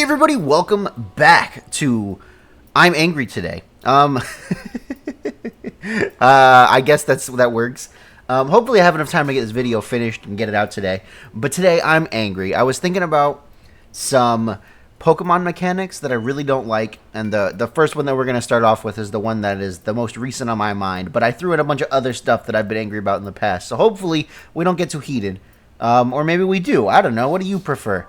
Hey everybody, welcome back to I'm Angry Today. I guess that works. Hopefully I have enough time to get this video finished and get it out today. But today I'm angry. I was thinking about some Pokémon mechanics that I really don't like, and the first one that we're going to start off with is the one that is the most recent on my mind, but I threw in a bunch of other stuff that I've been angry about in the past, so hopefully we don't get too heated. Or maybe we do. I don't know. What do you prefer?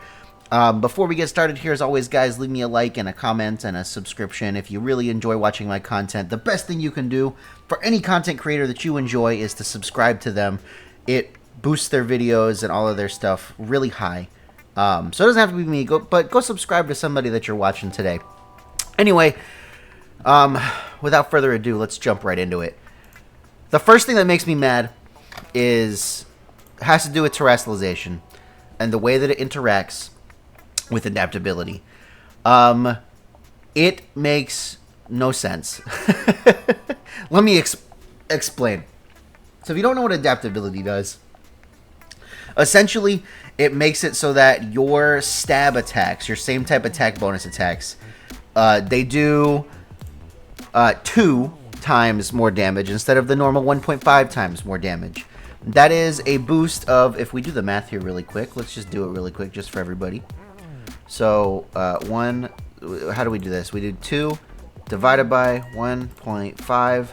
Before we get started here, as always, guys, leave me a like and a comment and a subscription if you really enjoy watching my content. The best thing you can do for any content creator that you enjoy is to subscribe to them. It boosts their videos and all of their stuff really high. So it doesn't have to be me, but go subscribe to somebody that you're watching today. Anyway, without further ado, let's jump right into it. The first thing that makes me mad has to do with terrestrialization and the way that it interacts with adaptability. It makes no sense. Let me explain. So if you don't know what adaptability does, essentially it makes it so that your stab attacks, your same type attack bonus attacks, they do 2 times more damage instead of the normal 1.5 times more damage. That is a boost of, if we do the math here really quick, let's just do it really quick just for everybody. So, how do we do this? We do 2 divided by 1.5.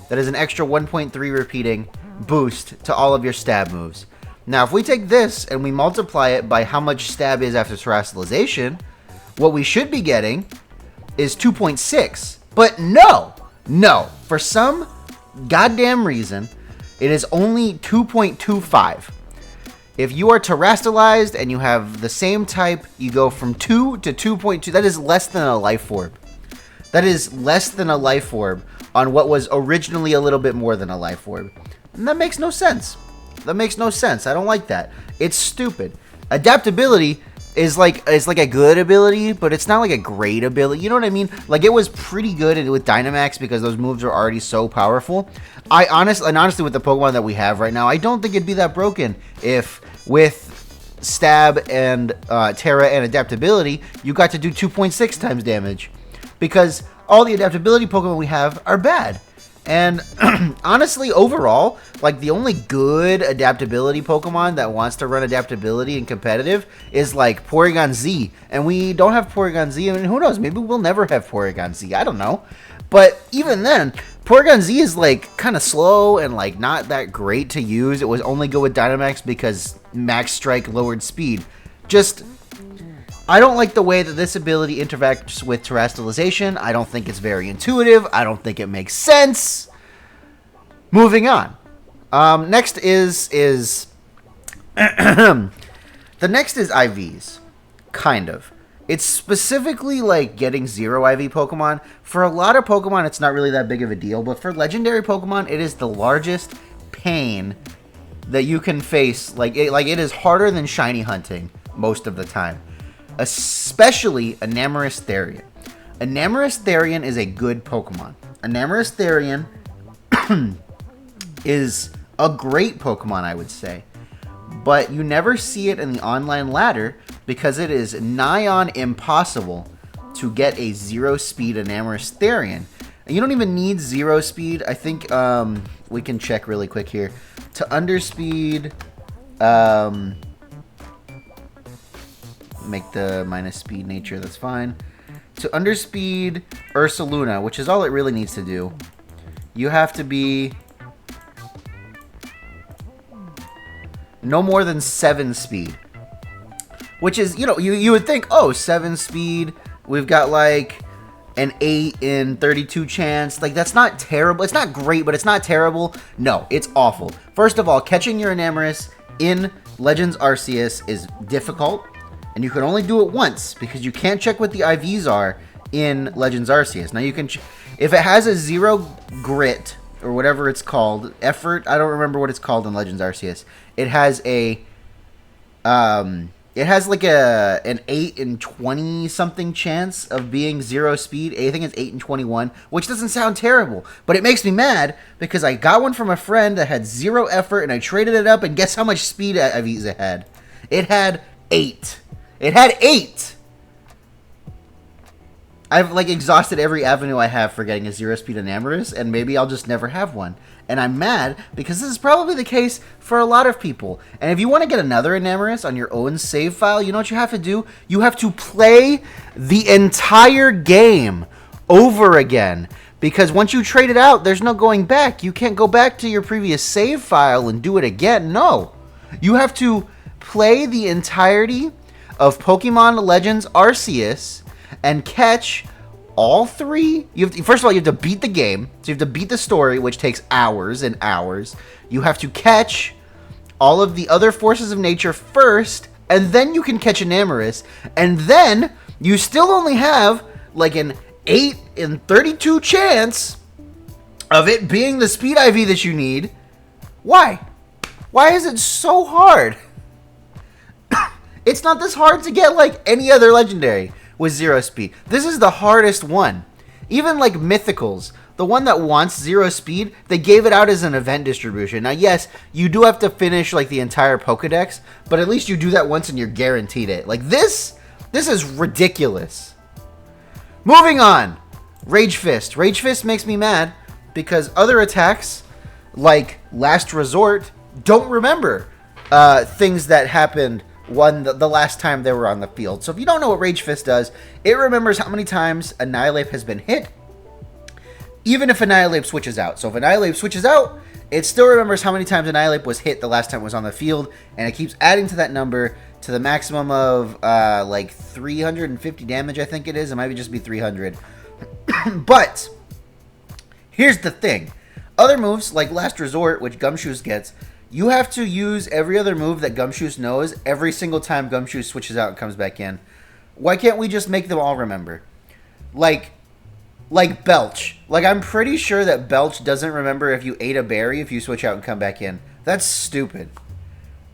That is an extra 1.3 repeating boost to all of your stab moves. Now, if we take this and we multiply it by how much stab is after terrestrialization, what we should be getting is 2.6. But no! For some goddamn reason, it is only 2.25. If you are terrestrialized and you have the same type, you go from 2 to 2.2. That is less than a life orb. That is less than a life orb on what was originally a little bit more than a life orb. And that makes no sense. That makes no sense. I don't like that. It's stupid. Adaptability is like a good ability, but it's not like a great ability. You know what I mean? Like, it was pretty good with Dynamax because those moves are already so powerful. Honestly, with the Pokemon that we have right now, I don't think it'd be that broken if with Stab and Terra and Adaptability, you got to do 2.6 times damage. Because all the Adaptability Pokemon we have are bad. And honestly, overall, like, the only good adaptability Pokemon that wants to run adaptability in competitive is like Porygon Z. And we don't have Porygon Z, and who knows, maybe we'll never have Porygon Z, I don't know. But even then, Porygon Z is like kind of slow and like not that great to use. It was only good with Dynamax because Max Strike lowered speed. I don't like the way that this ability interacts with terrestrialization. I don't think it's very intuitive. I don't think it makes sense. Moving on. Next is the next is IVs. Kind of. It's specifically like getting 0 IV Pokemon. For a lot of Pokemon, it's not really that big of a deal, but for legendary Pokemon, it is the largest pain that you can face. Like it is harder than shiny hunting most of the time. Especially Enamorous Therian. Enamorous Therian is a good Pokemon. Enamorous Therian is a great Pokemon, I would say. But you never see it in the online ladder because it is nigh on impossible to get a 0 speed Enamorous Therian. And you don't even need 0 speed. I think we can check really quick here. To underspeed... make the minus speed nature, that's fine. To underspeed Ursaluna, which is all it really needs to do, you have to be no more than 7 speed. Which is, you know, you would think, oh, 7 speed, we've got like an 8 in 32 chance. Like, that's not terrible. It's not great, but it's not terrible. No, it's awful. First of all, catching your Enamorous in Legends Arceus is difficult. And you can only do it once because you can't check what the IVs are in Legends Arceus. Now you can, if it has a 0 grit or whatever it's called, effort. I don't remember what it's called in Legends Arceus. It has like an 8 in 20 something chance of being 0 speed. I think it's 8 in 21, which doesn't sound terrible, but it makes me mad because I got one from a friend that had 0 effort and I traded it up, and guess how much speed IVs it had? It had 8. It had 8. I've like exhausted every avenue I have for getting a 0-speed Enamorus, and maybe I'll just never have one. And I'm mad because this is probably the case for a lot of people. And if you want to get another Enamorus on your own save file, you know what you have to do? You have to play the entire game over again. Because once you trade it out, there's no going back. You can't go back to your previous save file and do it again. No. You have to play the entirety of Pokemon Legends Arceus and catch all 3. First of all, you have to beat the game. So you have to beat the story, which takes hours and hours. You have to catch all of the other forces of nature first, and then you can catch Enamorus. And then you still only have like an 8 in 32 chance of it being the speed IV that you need. Why? Why is it so hard? It's not this hard to get like any other legendary with 0 speed. This is the hardest one. Even like Mythicals, the one that wants 0 speed, they gave it out as an event distribution. Now, yes, you do have to finish like the entire Pokedex, but at least you do that once and you're guaranteed it. Like this is ridiculous. Moving on. Rage Fist. Rage Fist makes me mad because other attacks, like Last Resort, don't remember things that happened the last time they were on the field. So if you don't know what Rage Fist does, it remembers how many times Annihilate has been hit, even if Annihilate switches out. So if Annihilate switches out, it still remembers how many times Annihilate was hit the last time it was on the field, and it keeps adding to that number to the maximum of like 350 damage, I think it is. It might just be 300. But here's the thing. Other moves, like Last Resort, which Gumshoos gets, you have to use every other move that Gumshoos knows every single time Gumshoos switches out and comes back in. Why can't we just make them all remember? Like Belch. Like, I'm pretty sure that Belch doesn't remember if you ate a berry if you switch out and come back in. That's stupid.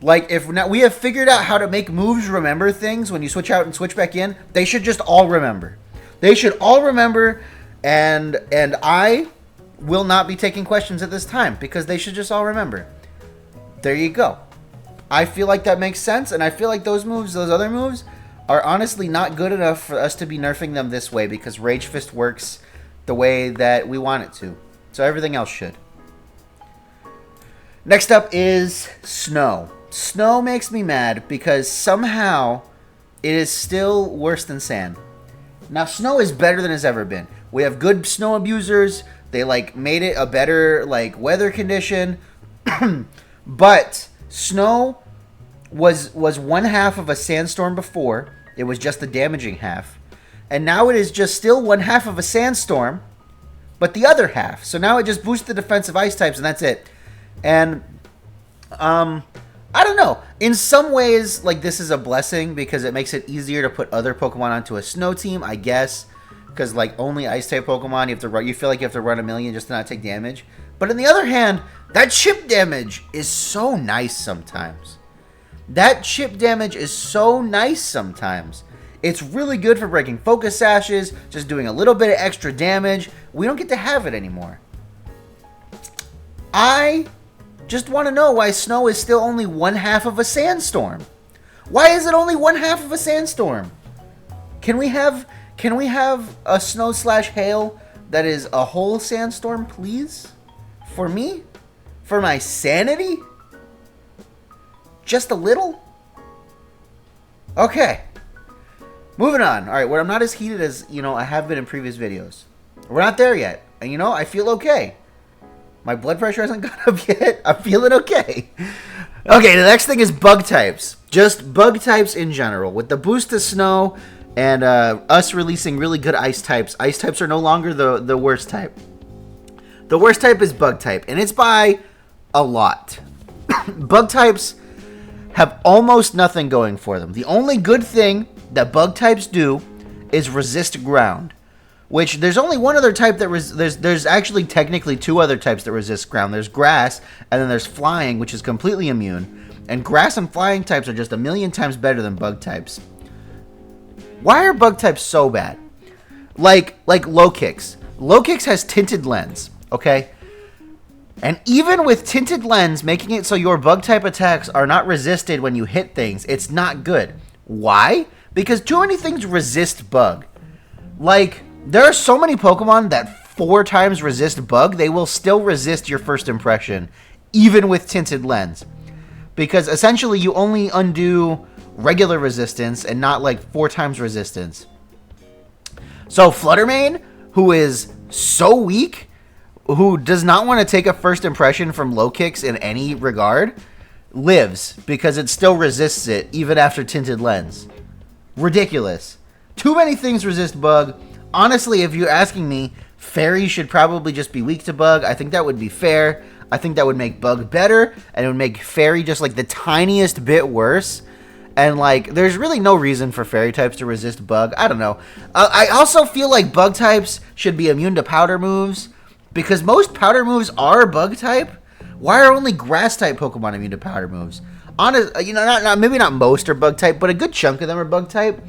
Like, if now we have figured out how to make moves remember things when you switch out and switch back in, they should just all remember. They should all remember, and I will not be taking questions at this time because they should just all remember. There you go. I feel like that makes sense, and I feel like those moves, those other moves, are honestly not good enough for us to be nerfing them this way because Rage Fist works the way that we want it to. So everything else should. Next up is Snow. Snow makes me mad because somehow it is still worse than Sand. Now, Snow is better than it's ever been. We have good Snow abusers. They like made it a better like weather condition. But Snow was one half of a Sandstorm before. It was just the damaging half. And now it is just still one half of a Sandstorm, but the other half. So now it just boosts the defensive ice types, and that's it. And I don't know. In some ways, like, this is a blessing because it makes it easier to put other Pokemon onto a Snow team, I guess. Because, like, only Ice-type Pokemon, you feel like you have to run a million just to not take damage. But on the other hand, that chip damage is so nice sometimes. That chip damage is so nice sometimes. It's really good for breaking Focus Sashes, just doing a little bit of extra damage. We don't get to have it anymore. I just want to know why Snow is still only one half of a Sandstorm. Why is it only one half of a Sandstorm? Can we have a Snow/Hail that is a whole Sandstorm, please? For me? For my sanity? Just a little? Okay. Moving on. Alright, where I'm not as heated as, I have been in previous videos. We're not there yet. And, I feel okay. My blood pressure hasn't gone up yet. I'm feeling okay. Okay, the next thing is bug types. Just bug types in general. With the boost to Snow and us releasing really good ice types are no longer the worst type. The worst type is bug type, and it's by a lot. Bug types have almost nothing going for them. The only good thing that bug types do is resist ground, which there's only one other type that there's actually technically two other types that resist ground. There's grass, and then there's flying, which is completely immune. And grass and flying types are just a million times better than bug types. Why are bug types so bad? Like low kicks. Low kicks has tinted lens. Okay? And even with tinted lens making it so your bug type attacks are not resisted when you hit things, it's not good. Why? Because too many things resist bug. Like There are so many Pokemon that 4 times resist bug. They will still resist your first impression, even with tinted lens. Because essentially you only undo regular resistance and not like 4 times resistance. So Fluttermane, who is so weak, who does not want to take a first impression from low kicks in any regard, lives because it still resists it even after tinted lens. Ridiculous. Too many things resist bug. Honestly, if you're asking me, Fairy should probably just be weak to bug. I think that would be fair. I think that would make bug better, and it would make Fairy just like the tiniest bit worse. And like, there's really no reason for Fairy types to resist bug. I don't know. I also feel like bug types should be immune to powder moves, because most powder moves are bug type. Why are only grass type Pokemon immune to powder moves? Maybe not most are bug type, but a good chunk of them are bug type.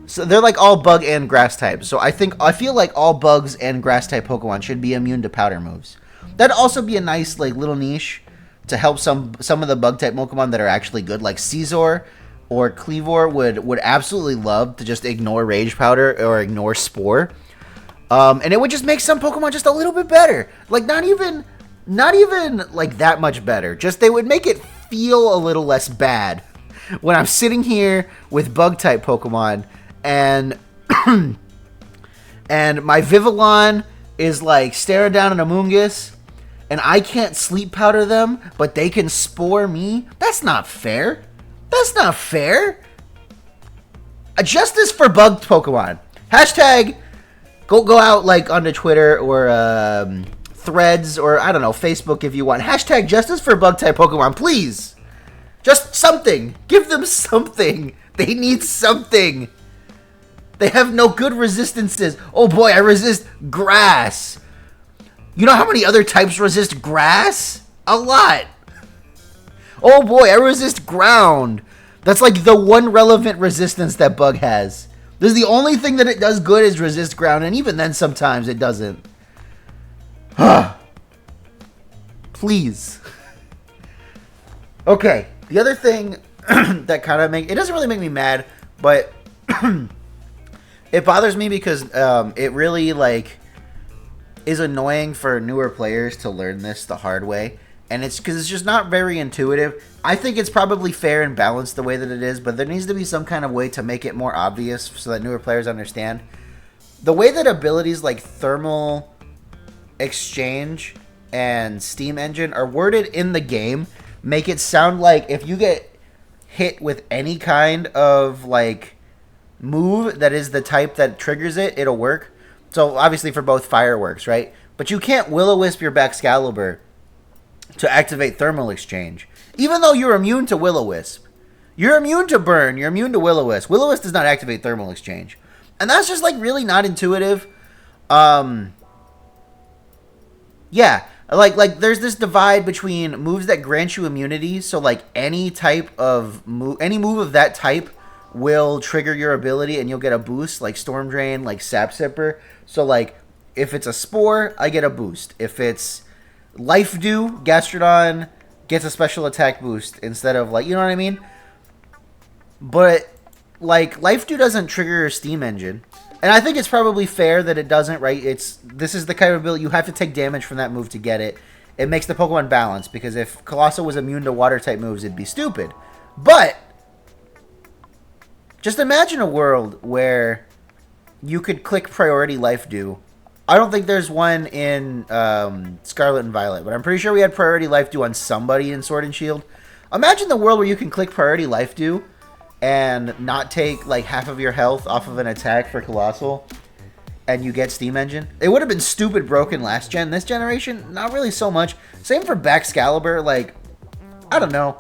So they're like all bug and grass types. So I feel like all bugs and grass type Pokemon should be immune to powder moves. That'd also be a nice like little niche to help some of the bug type Pokemon that are actually good, like Scizor or Cleavor would absolutely love to just ignore Rage Powder or ignore Spore. And it would just make some Pokemon just a little bit better. Like not even like that much better. Just they would make it feel a little less bad when I'm sitting here with bug type Pokemon and and my Vivillon is like staring down an Amoonguss and I can't sleep powder them, but they can spore me. That's not fair. That's not fair. Justice for bugged Pokemon. Hashtag go out like onto Twitter or Threads or I don't know, Facebook if you want. Hashtag justice for bug type Pokemon, please. Just something. Give them something. They need something. They have no good resistances. Oh boy, I resist grass. You know how many other types resist grass? A lot. Oh boy, I resist ground. That's like the one relevant resistance that bug has. This is the only thing that it does good is resist ground, and even then sometimes it doesn't. Please. Okay, the other thing that kind of it doesn't really make me mad, but it bothers me because it really like is annoying for newer players to learn this the hard way, and it's because it's just not very intuitive. I think it's probably fair and balanced the way that it is, but there needs to be some kind of way to make it more obvious so that newer players understand. The way that abilities like Thermal Exchange and Steam Engine are worded in the game make it sound like if you get hit with any kind of like move that is the type that triggers it, it'll work. So obviously for both fireworks, right? But you can't Will-O-Wisp your Baxcalibur to activate Thermal Exchange, even though you're immune to Will-O-Wisp. You're immune to Burn. You're immune to Will-O-Wisp. Will-O-Wisp does not activate Thermal Exchange, and that's just like really not intuitive. Yeah, like there's this divide between moves that grant you immunity. So like any type of any move of that type will trigger your ability and you'll get a boost, like Storm Drain, like Sap Sipper. So like if it's a Spore, I get a boost. If it's Life Dew, Gastrodon gets a special attack boost instead of like, you know what I mean? But like Life Dew doesn't trigger your Steam Engine. And I think it's probably fair that it doesn't, right? This is the kind of ability you have to take damage from that move to get it. It makes the Pokemon balanced, because if Colossal was immune to water type moves, it'd be stupid. But just imagine a world where you could click Priority Life Dew. I don't think there's one in Scarlet and Violet, but I'm pretty sure we had Priority Life Dew on somebody in Sword and Shield. Imagine the world where you can click Priority Life Dew and not take like half of your health off of an attack for Colossal, and you get Steam Engine. It would have been stupid broken last gen. This generation, not really so much. Same for Baxcalibur. Like, I don't know.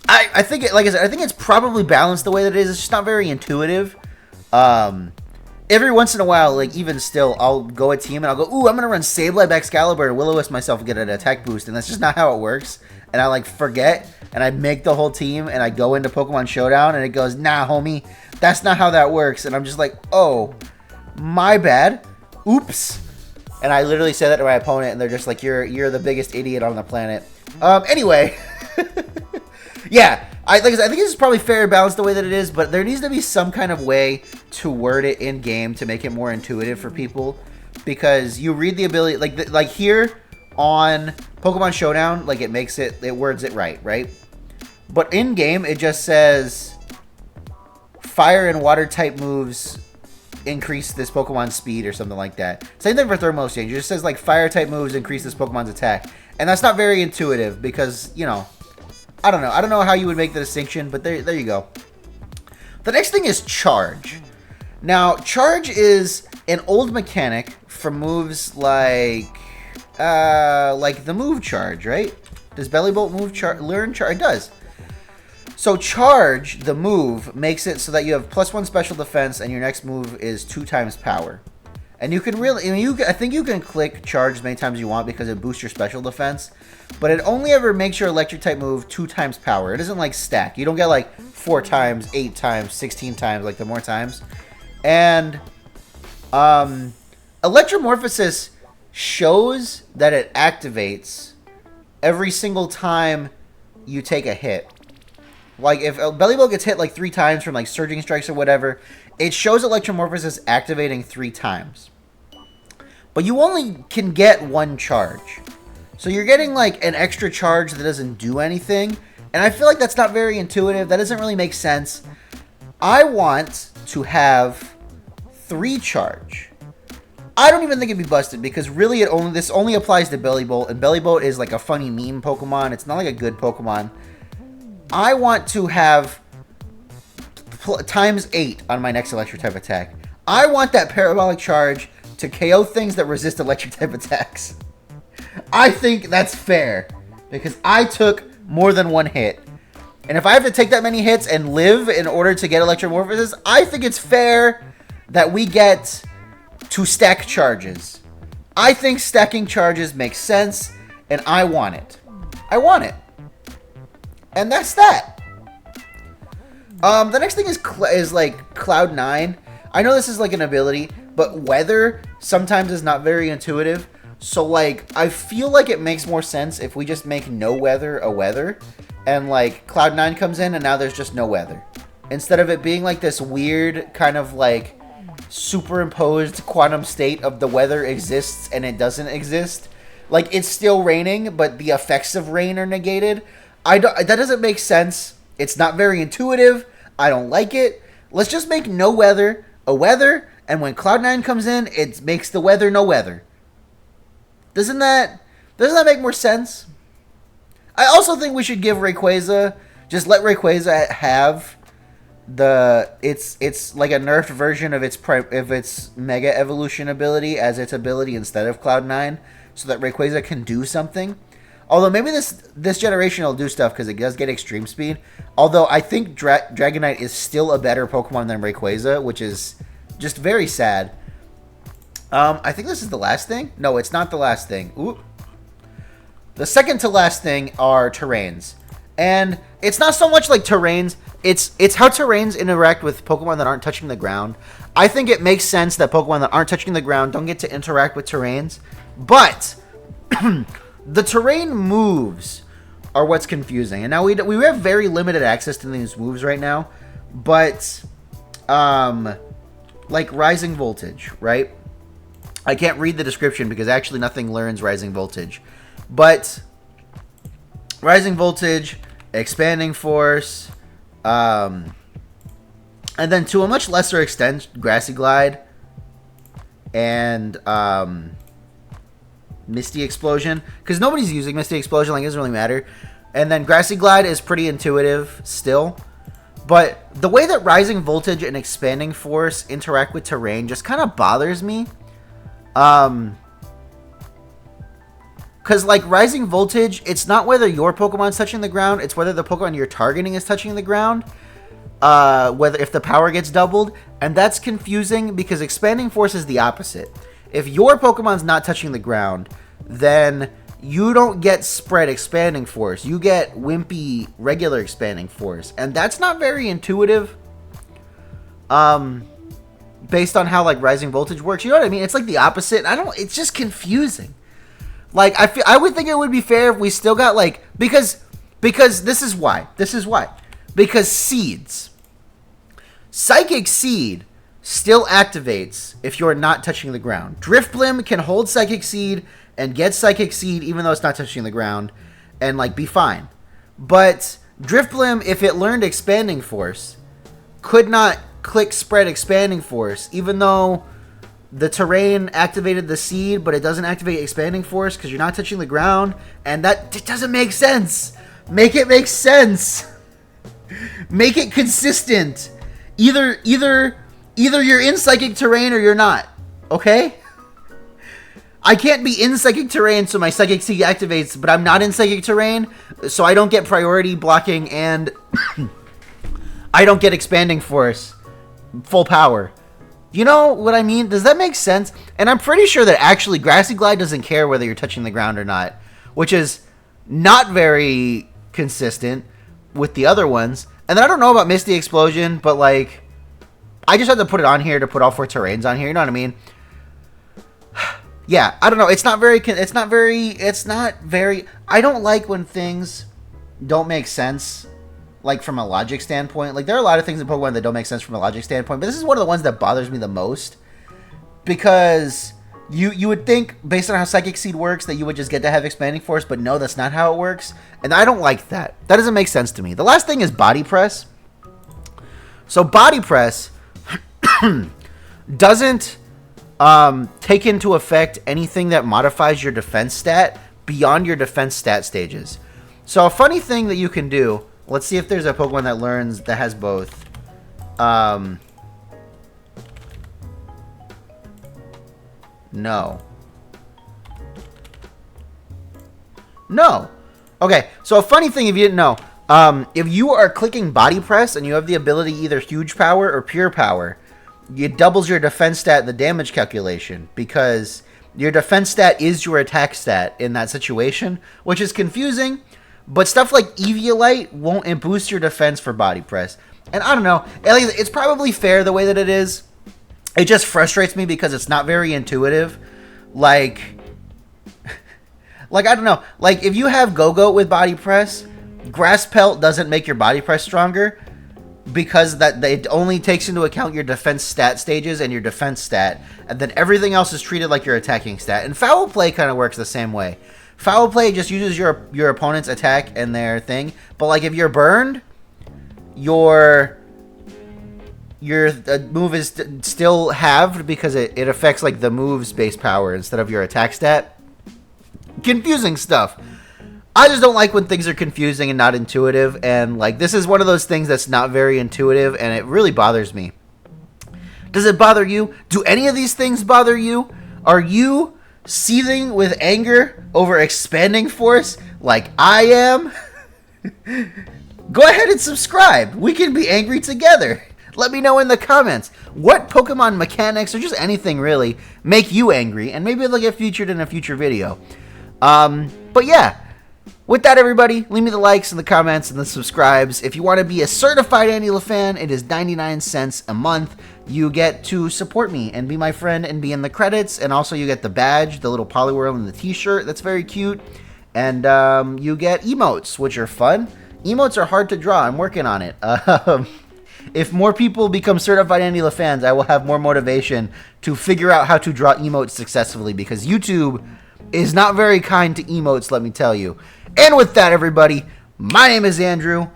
I think like I said, I think it's probably balanced the way that it is. It's just not very intuitive. Every once in a while, like even still, I'll go a team and I'll go, ooh, I'm gonna run Sableye, Baxcalibur, and Will-O-Wisp myself and get an attack boost, and that's just not how it works. And I like forget, and I make the whole team, and I go into Pokemon Showdown, and it goes, nah, homie, that's not how that works. And I'm just like, oh, my bad, oops. And I literally say that to my opponent, and they're just like, you're the biggest idiot on the planet. Anyway, Yeah, I think this is probably fair and balanced the way that it is, but there needs to be some kind of way to word it in game to make it more intuitive for people, because you read the ability like here on Pokemon Showdown, like it words it right? But in game it just says fire and water type moves increase this Pokemon's speed or something like that. Same thing for Thermal Exchange. It just says like fire type moves increase this Pokemon's attack, and that's not very intuitive because I don't know how you would make the distinction, but there you go. The next thing is Charge. Now, Charge is an old mechanic for moves like the move Charge, right? Does Bellybolt learn Charge? It does. So Charge, the move, makes it so that you have +1 special defense, and your next move is 2 times power. And you can really, I think you can click Charge as many times as you want because it boosts your special defense. But it only ever makes your electric type move 2 times power. It doesn't like stack. You don't get like 4 times, 8 times, 16 times, like the more times. And Electromorphosis shows that it activates every single time you take a hit. Like if Bellybolt gets hit like 3 times from like Surging Strikes or whatever, it shows Electromorphosis activating 3 times. But you only can get 1 charge. So you're getting like an extra charge that doesn't do anything. And I feel like that's not very intuitive. That doesn't really make sense. I want to have 3 charge. I don't even think it'd be busted because really this only applies to Bellybolt. And Bellybolt is like a funny meme Pokemon. It's not like a good Pokemon. I want to have times 8 on my next electric type attack. I want that parabolic charge to KO things that resist electric type attacks. I think that's fair because I took more than 1 hit. And if I have to take that many hits and live in order to get Electromorphosis, I think it's fair that we get to stack charges. I think stacking charges makes sense, and I want it. I want it. And that's that. The next thing is like Cloud 9. I know this is like an ability, but weather sometimes is not very intuitive. So like I feel like it makes more sense if we just make no weather a weather, and like Cloud 9 comes in and now there's just no weather. Instead of it being like this weird kind of like superimposed quantum state of the weather exists and it doesn't exist. Like it's still raining, but the effects of rain are negated. That doesn't make sense. It's not very intuitive. I don't like it. Let's just make no weather a weather, and when Cloud 9 comes in, it makes the weather no weather. Doesn't that make more sense? I also think we should give Rayquaza, just let Rayquaza have it's like a nerfed version of its Mega Evolution ability as its ability instead of Cloud 9, so that Rayquaza can do something. Although maybe this generation will do stuff because it does get extreme speed. Although I think Dragonite is still a better Pokemon than Rayquaza, which is just very sad. I think this is the last thing. No, it's not the last thing. Ooh. The second to last thing are terrains. And it's not so much like terrains. It's how terrains interact with Pokemon that aren't touching the ground. I think it makes sense that Pokemon that aren't touching the ground don't get to interact with terrains. But the terrain moves are what's confusing. And now we have very limited access to these moves right now. But, like Rising Voltage, right? I can't read the description because actually nothing learns Rising Voltage. But Rising Voltage, Expanding Force, and then to a much lesser extent, Grassy Glide and Misty Explosion, because nobody's using Misty Explosion, like it doesn't really matter. And then Grassy Glide is pretty intuitive still, but the way that Rising Voltage and Expanding Force interact with terrain just kind of bothers me. Because like Rising Voltage, it's not whether your Pokemon's touching the ground, it's whether the Pokemon you're targeting is touching the ground. If the power gets doubled, and that's confusing because Expanding Force is the opposite. If your Pokemon's not touching the ground, then you don't get spread Expanding Force. You get wimpy regular Expanding Force, and that's not very intuitive. Based on how like Rising Voltage works, you know what I mean? It's like the opposite. It's just confusing. Like I would think it would be fair if we still got like, because Because this is why. Because seeds. Psychic Seed still activates if you're not touching the ground. Drifblim can hold Psychic Seed and get Psychic Seed even though it's not touching the ground and, like, be fine. But Drifblim, if it learned Expanding Force, could not click Spread Expanding Force even though the terrain activated the seed, but it doesn't activate Expanding Force because you're not touching the ground, and that it doesn't make sense. Make it make sense. Make it consistent. Either you're in Psychic Terrain or you're not. Okay? I can't be in Psychic Terrain so my Psychic Seed activates, but I'm not in Psychic Terrain, so I don't get priority blocking and I don't get Expanding Force full power. You know what I mean? Does that make sense? And I'm pretty sure that actually Grassy Glide doesn't care whether you're touching the ground or not, which is not very consistent with the other ones. And then I don't know about Misty Explosion, but, like, I just had to put it on here to put all 4 terrains on here. You know what I mean? Yeah, I don't know. It's not very. I don't like when things don't make sense, like, from a logic standpoint. Like, there are a lot of things in Pokemon that don't make sense from a logic standpoint, but this is one of the ones that bothers me the most, because you would think, based on how Psychic Seed works, that you would just get to have Expanding Force, but no, that's not how it works, and I don't like that. That doesn't make sense to me. The last thing is Body Press. So Body Press doesn't take into effect anything that modifies your defense stat beyond your defense stat stages. So a funny thing that you can do, let's see if there's a Pokemon that has both. No. Okay, so a funny thing, if you didn't know, if you are clicking Body Press and you have the ability either Huge Power or Pure Power, it doubles your defense stat in the damage calculation, because your defense stat is your attack stat in that situation, which is confusing. But stuff like Eviolite won't boost your defense for Body Press. And I don't know. It's probably fair the way that it is. It just frustrates me because it's not very intuitive. Like I don't know. Like, if you have Go-Goat with Body Press, Grass Pelt doesn't make your Body Press stronger, because it only takes into account your defense stat stages and your defense stat. And then everything else is treated like your attacking stat. And Foul Play kind of works the same way. Foul Play just uses your opponent's attack and their thing. But, like, if you're burned, your move is still halved because it affects, like, the move's base power instead of your attack stat. Confusing stuff. I just don't like when things are confusing and not intuitive. And, like, this is one of those things that's not very intuitive, and it really bothers me. Does it bother you? Do any of these things bother you? Are you seething with anger over Expanding Force like I am? Go ahead and subscribe. We can be angry together. Let me know in the comments what Pokemon mechanics, or just anything really, make you angry, and maybe they'll get featured in a future video. But yeah, with that, everybody, leave me the likes and the comments and the subscribes. If you want to be a certified AndyLa fan, it is 99 cents a month. You get to support me and be my friend and be in the credits, and also you get the badge, the little Poliwhirl, and the t-shirt. That's very cute. And you get emotes, which are fun. Emotes are hard to draw. I'm working on it. If more people become certified AndyLa fans, I will have more motivation to figure out how to draw emotes successfully, because YouTube is not very kind to emotes, let me tell you. And with that, everybody, my name is Andrew.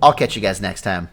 I'll catch you guys next time.